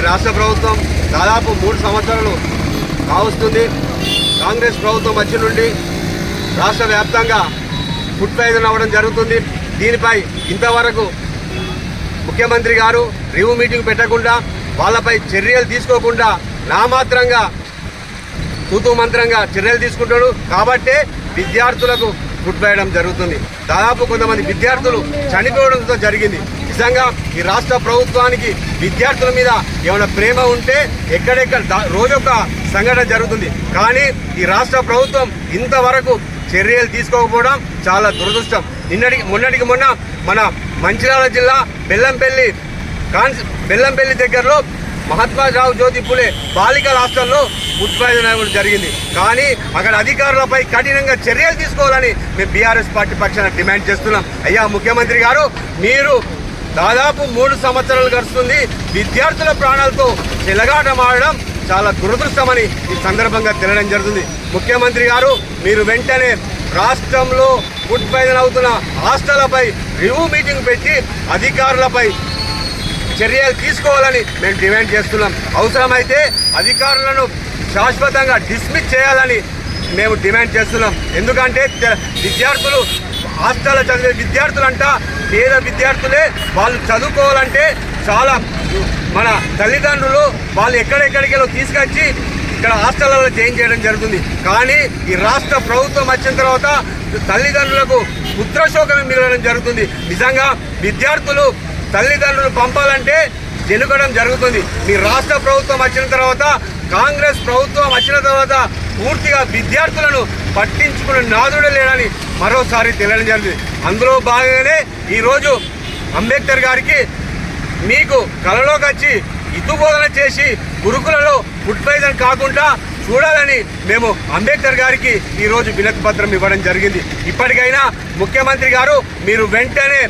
రాష్ట్ర ప్రభుత్వం దాదాపు 3 సంవత్సరాలు కావస్తుంది. కాంగ్రెస్ ప్రభుత్వం వచ్చి నుండి రాష్ట్ర వ్యాప్తంగా ఫుడ్ పాయిజన్ అవ్వడం జరుగుతుంది. దీనిపై ఇంతవరకు ముఖ్యమంత్రి గారు రివ్యూ మీటింగ్ పెట్టకుండా వాళ్ళపై చర్యలు తీసుకోకుండా నామాత్రంగా తూతూ మంత్రంగా చర్యలు తీసుకుంటాడు. కాబట్టే విద్యార్థులకు ఫుడ్ వేయడం జరుగుతుంది. దాదాపు కొంతమంది విద్యార్థులు చనిపోవడంతో జరిగింది. నిజంగా ఈ రాష్ట్ర ప్రభుత్వానికి విద్యార్థుల మీద ఏమైనా ప్రేమ ఉంటే ఎక్కడెక్కడ రోజొక సంఘటన జరుగుతుంది. కానీ ఈ రాష్ట్ర ప్రభుత్వం ఇంతవరకు చర్యలు తీసుకోకపోవడం చాలా దురదృష్టం. మొన్నటికి మొన్న మన మంచిర్యాల జిల్లా బెల్లంపల్లి దగ్గరలో మహాత్మారావు జ్యోతి పులే బాలికల హాస్టల్లో ఫుడ్ పాయిజన్ అవ్వడం జరిగింది. కానీ అక్కడ అధికారులపై కఠినంగా చర్యలు తీసుకోవాలని మేము బీఆర్ఎస్ పార్టీ పక్షాన డిమాండ్ చేస్తున్నాం. అయ్యా ముఖ్యమంత్రి గారు, మీరు దాదాపు 3 సంవత్సరాలు గడుస్తుంది. విద్యార్థుల ప్రాణాలతో చెలగాటమాడడం చాలా దురదృష్టమని ఈ సందర్భంగా తెలియడం జరుగుతుంది. ముఖ్యమంత్రి గారు, మీరు వెంటనే రాష్ట్రంలో ఫుడ్ పాయిజన్ అవుతున్న హాస్టళ్లపై రివ్యూ మీటింగ్ పెట్టి అధికారులపై చర్యలు తీసుకోవాలని మేము డిమాండ్ చేస్తున్నాం. అవసరమైతే అధికారులను శాశ్వతంగా డిస్మిస్ చేయాలని మేము డిమాండ్ చేస్తున్నాం. ఎందుకంటే విద్యార్థులు హాస్టల్లో చదివే విద్యార్థులంట పేద విద్యార్థులే. వాళ్ళు చదువుకోవాలంటే చాలా మన తల్లిదండ్రులు వాళ్ళు ఎక్కడెక్కడికి తీసుకొచ్చి ఇక్కడ హాస్టళ్లలో చేంజ్ చేయడం జరుగుతుంది. కానీ ఈ రాష్ట్ర ప్రభుత్వం వచ్చిన తర్వాత తల్లిదండ్రులకు పుత్రశోకమే మిగలడం జరుగుతుంది. నిజంగా విద్యార్థులు తల్లిదండ్రులు పంపాలంటే జనుకడం జరుగుతుంది. మీ రాష్ట్ర ప్రభుత్వం వచ్చిన తర్వాత, కాంగ్రెస్ ప్రభుత్వం వచ్చిన తర్వాత పూర్తిగా విద్యార్థులను పట్టించుకునే నాదుడే లేడని మరోసారి తెలియడం జరిగింది. అందులో భాగంగానే ఈరోజు అంబేద్కర్ గారికి మీకు కలలోకి వచ్చి హితబోధన చేసి గురుకులలో ఫుడ్ పాయిజన్ కాకుండా చూడాలని మేము అంబేద్కర్ గారికి ఈరోజు వినతి పత్రం ఇవ్వడం జరిగింది. ఇప్పటికైనా ముఖ్యమంత్రి గారు, మీరు వెంటనే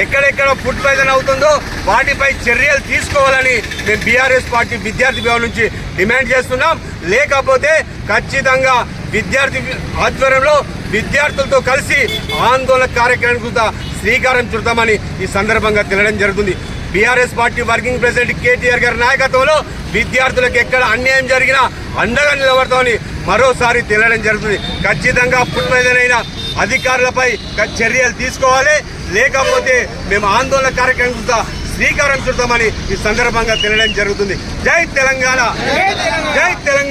ఎక్కడెక్కడ ఫుడ్ పాయిజన్ అవుతుందో వాటిపై చర్యలు తీసుకోవాలని మేము బీఆర్ఎస్ పార్టీ విద్యార్థి భవన్ నుంచి డిమాండ్ చేస్తున్నాం. లేకపోతే ఖచ్చితంగా విద్యార్థి ఆధ్వర్యంలో విద్యార్థులతో కలిసి ఆందోళన కార్యక్రమానికి శ్రీకారం చుడతామని ఈ సందర్భంగా తెలియడం జరుగుతుంది. BRS party working president KTR గారి నాయకత్వంలో విద్యార్థులకు ఎక్కడ అన్యాయం జరిగినా అండగా నిలబడతామని మరోసారి తెలియడం జరుగుతుంది. ఖచ్చితంగా ఫుడ్ పాయిజన్ అయిన అధికారులపై చర్యలు తీసుకోవాలి. లేకపోతే మేము ఆందోళన కార్యక్రమం శ్రీకారం చుడతామని ఈ సందర్భంగా తెలియడం జరుగుతుంది. జై తెలంగాణ, జై తెలంగాణ.